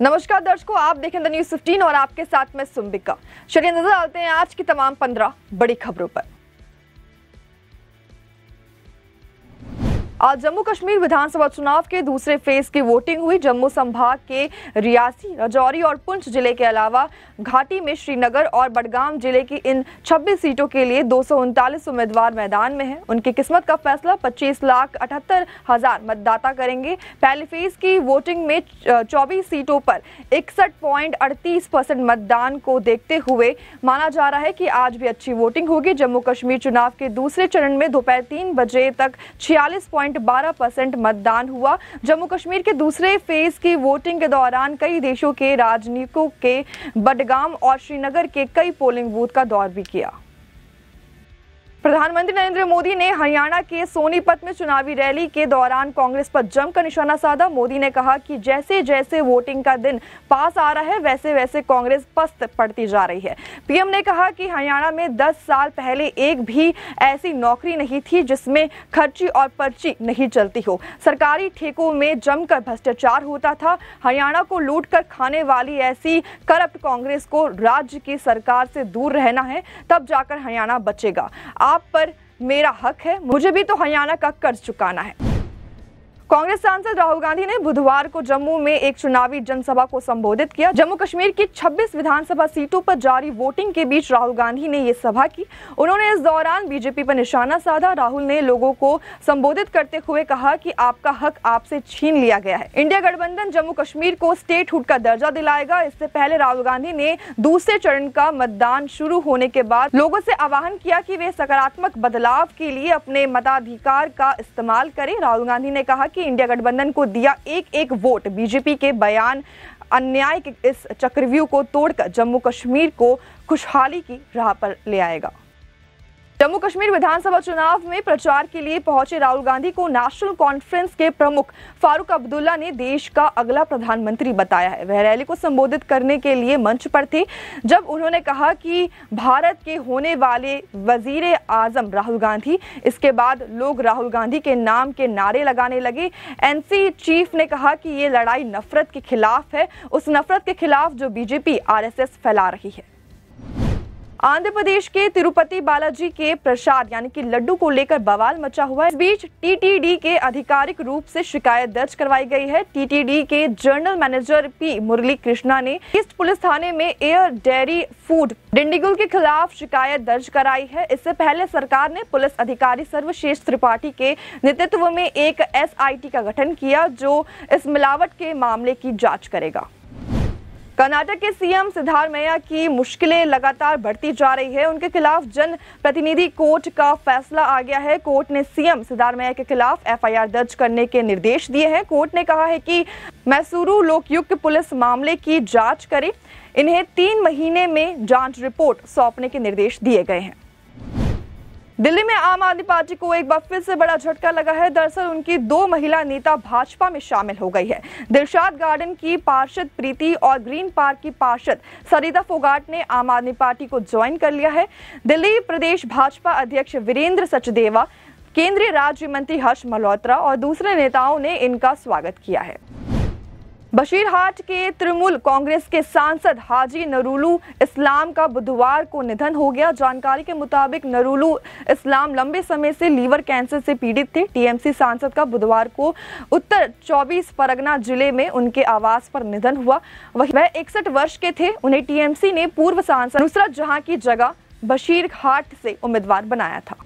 नमस्कार दर्शकों, आप देखें द न्यूज़ 15 और आपके साथ में सुम्बिका। चलिए नजर डालते हैं आज की तमाम 15 बड़ी खबरों पर। आज जम्मू कश्मीर विधानसभा चुनाव के दूसरे फेज की वोटिंग हुई। जम्मू संभाग के रियासी, राजौरी और पुंछ जिले के अलावा घाटी में श्रीनगर और बडगाम जिले की इन 26 सीटों के लिए 239 उम्मीदवार मैदान में हैं। उनकी किस्मत का फैसला 25,78,000 मतदाता करेंगे। पहले फेज की वोटिंग में 24 सीटों पर 61.38% मतदान को देखते हुए माना जा रहा है कि आज भी अच्छी वोटिंग होगी। जम्मू कश्मीर चुनाव के दूसरे चरण में दोपहर 3 बजे तक 46.12% मतदान हुआ। जम्मू कश्मीर के दूसरे फेज की वोटिंग के दौरान कई देशों के राजनीतिकों के बडगाम और श्रीनगर के कई पोलिंग बूथ का दौर भी किया। प्रधानमंत्री नरेंद्र मोदी ने हरियाणा के सोनीपत में चुनावी रैली के दौरान कांग्रेस पर जमकर निशाना साधा। मोदी ने कहा कि जैसे जैसे वोटिंग का दिन पास आ रहा है वैसे वैसे कांग्रेस पस्त पड़ती जा रही है। पीएम ने कहा कि हरियाणा में 10 साल पहले एक भी ऐसी नौकरी नहीं थी जिसमें खर्ची और पर्ची नहीं चलती हो। सरकारी ठेकों में जमकर भ्रष्टाचार होता था। हरियाणा को लूट कर खाने वाली ऐसी करप्ट कांग्रेस को राज्य की सरकार से दूर रहना है, तब जाकर हरियाणा बचेगा। आप पर मेरा हक है, मुझे भी तो हरियाणा का कर्ज चुकाना है। कांग्रेस सांसद राहुल गांधी ने बुधवार को जम्मू में एक चुनावी जनसभा को संबोधित किया। जम्मू कश्मीर की 26 विधानसभा सीटों पर जारी वोटिंग के बीच राहुल गांधी ने ये सभा की। उन्होंने इस दौरान बीजेपी पर निशाना साधा। राहुल ने लोगों को संबोधित करते हुए कहा कि आपका हक आपसे छीन लिया गया है। इंडिया गठबंधन जम्मू कश्मीर को स्टेटहुड का दर्जा दिलाएगा। इससे पहले राहुल गांधी ने दूसरे चरण का मतदान शुरू होने के बाद लोगों से आह्वान किया कि वे सकारात्मक बदलाव के लिए अपने मताधिकार का इस्तेमाल करें। राहुल गांधी ने कहा कि इंडिया गठबंधन को दिया एक एक वोट बीजेपी के बयान अन्याय के इस चक्रव्यूह को तोड़कर जम्मू कश्मीर को खुशहाली की राह पर ले आएगा। जम्मू कश्मीर विधानसभा चुनाव में प्रचार के लिए पहुंचे राहुल गांधी को नेशनल कॉन्फ्रेंस के प्रमुख फारूक अब्दुल्ला ने देश का अगला प्रधानमंत्री बताया है। वह रैली को संबोधित करने के लिए मंच पर थे जब उन्होंने कहा कि भारत के होने वाले वजीर आजम राहुल गांधी। इसके बाद लोग राहुल गांधी के नाम के नारे लगाने लगे। एनसी चीफ ने कहा कि ये लड़ाई नफरत के खिलाफ है, उस नफरत के खिलाफ जो बीजेपी आरएसएस फैला रही है। आंध्र प्रदेश के तिरुपति बालाजी के प्रसाद यानी कि लड्डू को लेकर बवाल मचा हुआ है। इस बीच टीटीडी के आधिकारिक रूप से शिकायत दर्ज करवाई गई है। टीटीडी के जनरल मैनेजर पी मुरली कृष्णा ने ईस्ट पुलिस थाने में एयर डेयरी फूड डिंडीगुल के खिलाफ शिकायत दर्ज कराई है। इससे पहले सरकार ने पुलिस अधिकारी सर्वश्रेष्ठ त्रिपाठी के नेतृत्व में एक एसआईटी का गठन किया जो इस मिलावट के मामले की जाँच करेगा। कर्नाटक के सीएम सिद्धारमैया की मुश्किलें लगातार बढ़ती जा रही है। उनके खिलाफ जन प्रतिनिधि कोर्ट का फैसला आ गया है। कोर्ट ने सीएम सिद्धारमैया के खिलाफ एफआईआर दर्ज करने के निर्देश दिए हैं। कोर्ट ने कहा है कि मैसूरू लोकायुक्त पुलिस मामले की जांच करे। इन्हें 3 महीने में जांच रिपोर्ट सौंपने के निर्देश दिए गए हैं। दिल्ली में आम आदमी पार्टी को एक बार फिर से बड़ा झटका लगा है। दरअसल उनकी 2 महिला नेता भाजपा में शामिल हो गई है। दिलशाद गार्डन की पार्षद प्रीति और ग्रीन पार्क की पार्षद सरिता फोगाट ने आम आदमी पार्टी को ज्वाइन कर लिया है। दिल्ली प्रदेश भाजपा अध्यक्ष वीरेंद्र सचदेवा, केंद्रीय राज्य मंत्री हर्ष मल्होत्रा और दूसरे नेताओं ने इनका स्वागत किया है। बशीरहाट के तृणमूल कांग्रेस के सांसद हाजी नरूलू इस्लाम का बुधवार को निधन हो गया। जानकारी के मुताबिक नरूलू इस्लाम लंबे समय से लीवर कैंसर से पीड़ित थे। टीएमसी सांसद का बुधवार को उत्तर 24 परगना जिले में उनके आवास पर निधन हुआ। वह 61 वर्ष के थे। उन्हें टीएमसी ने पूर्व सांसद नुसरत जहां की जगह बशीरहाट से उम्मीदवार बनाया था।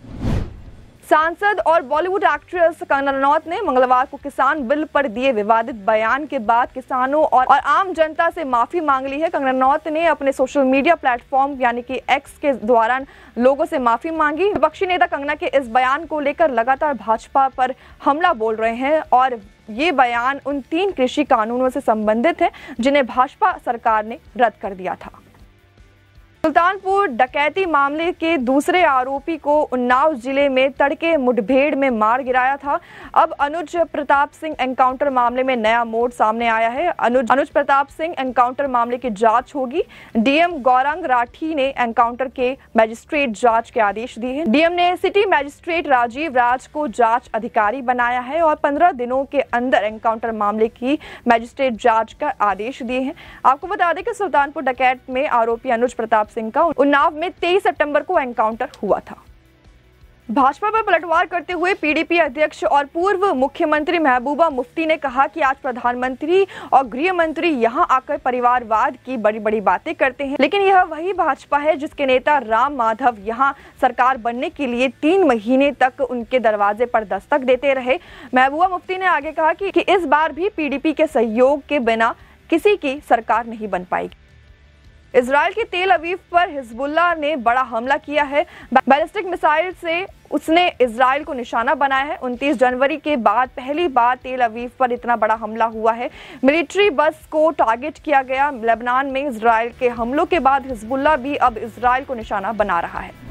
सांसद और बॉलीवुड एक्ट्रेस कंगना रनौत ने मंगलवार को किसान बिल पर दिए विवादित बयान के बाद किसानों और आम जनता से माफी मांग ली है। कंगना रनौत ने अपने सोशल मीडिया प्लेटफॉर्म यानी कि एक्स के दौरान लोगों से माफी मांगी। विपक्षी नेता कंगना के इस बयान को लेकर लगातार भाजपा पर हमला बोल रहे हैं और ये बयान उन 3 कृषि कानूनों से संबंधित है जिन्हें भाजपा सरकार ने रद्द कर दिया था। सुल्तानपुर डकैती मामले के दूसरे आरोपी को उन्नाव जिले में तड़के मुठभेड़ में मार गिराया था। अब अनुज प्रताप सिंह एनकाउंटर मामले में नया मोड़ सामने आया है। अनुज प्रताप सिंह एनकाउंटर मामले की जांच होगी। डीएम गौरांग राठी ने एनकाउंटर के मजिस्ट्रेट जांच के आदेश दिए हैं। डीएम ने सिटी मजिस्ट्रेट राजीव राज को जांच अधिकारी बनाया है और 15 दिनों के अंदर एनकाउंटर मामले की मजिस्ट्रेट जांच का आदेश दिए हैं। आपको बता दें कि सुल्तानपुर डकैत में आरोपी अनुज प्रताप सिंह का उन्नाव में 23 सितंबर को एनकाउंटर हुआ था। भाजपा पर पलटवार करते हुए पीडीपी अध्यक्ष और पूर्व मुख्यमंत्री महबूबा मुफ्ती ने कहा कि आज प्रधानमंत्री और गृह मंत्री यहां आकर परिवारवाद की बड़ी बड़ी बातें करते हैं, लेकिन यह वही भाजपा है जिसके नेता राम माधव यहां सरकार बनने के लिए 3 महीने तक उनके दरवाजे पर दस्तक देते रहे। महबूबा मुफ्ती ने आगे कहा कि इस बार भी पीडीपी के सहयोग के बिना किसी की सरकार नहीं बन पाएगी। इजराइल के तेल अवीव पर हिजबुल्लाह ने बड़ा हमला किया है। बैलिस्टिक मिसाइल से उसने इजराइल को निशाना बनाया है। 29 जनवरी के बाद पहली बार तेल अवीव पर इतना बड़ा हमला हुआ है। मिलिट्री बस को टारगेट किया गया। लेबनान में इजराइल के हमलों के बाद हिजबुल्लाह भी अब इजराइल को निशाना बना रहा है।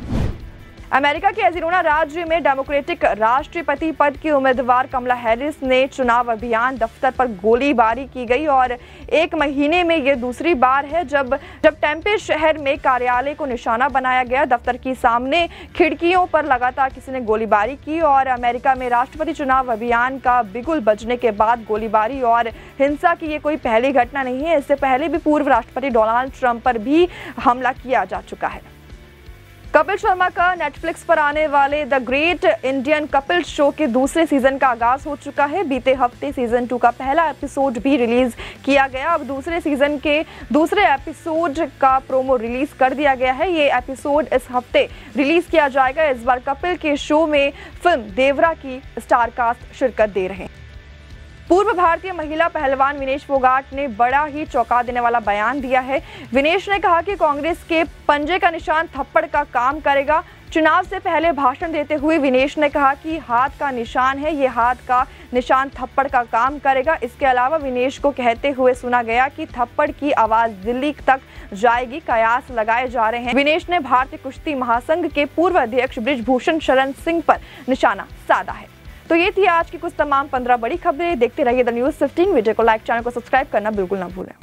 अमेरिका के एरिज़ोना राज्य में डेमोक्रेटिक राष्ट्रपति पद की उम्मीदवार कमला हैरिस ने चुनाव अभियान दफ्तर पर गोलीबारी की गई और 1 महीने में यह दूसरी बार है जब टेम्पे शहर में कार्यालय को निशाना बनाया गया। दफ्तर की सामने खिड़कियों पर लगातार किसी ने गोलीबारी की और अमेरिका में राष्ट्रपति चुनाव अभियान का बिगुल बजने के बाद गोलीबारी और हिंसा की ये कोई पहली घटना नहीं है। इससे पहले भी पूर्व राष्ट्रपति डोनाल्ड ट्रंप पर भी हमला किया जा चुका है। कपिल शर्मा का नेटफ्लिक्स पर आने वाले the great Indian Kapil show के दूसरे सीजन का आगाज हो चुका है। बीते हफ्ते सीजन 2 का पहला एपिसोड भी रिलीज किया गया। अब दूसरे सीजन के दूसरे एपिसोड का प्रोमो रिलीज कर दिया गया है। ये एपिसोड इस हफ्ते रिलीज किया जाएगा। इस बार कपिल के शो में फिल्म देवरा की स्टार कास्ट शिरकत दे रहे हैं। पूर्व भारतीय महिला पहलवान विनेश फोगाट ने बड़ा ही चौंका देने वाला बयान दिया है। विनेश ने कहा कि कांग्रेस के पंजे का निशान थप्पड़ का काम करेगा। चुनाव से पहले भाषण देते हुए विनेश ने कहा कि हाथ का निशान है, ये हाथ का निशान थप्पड़ का काम करेगा। इसके अलावा विनेश को कहते हुए सुना गया कि थप्पड़ की आवाज दिल्ली तक जाएगी, कयास लगाए जा रहे हैं। विनेश ने भारतीय कुश्ती महासंघ के पूर्व अध्यक्ष बृजभूषण शरण सिंह पर निशाना साधा है। तो ये थी आज की कुछ तमाम 15 बड़ी खबरें। देखते रहिए द न्यूज़ 15। वीडियो को लाइक, चैनल को सब्सक्राइब करना बिल्कुल ना भूलें।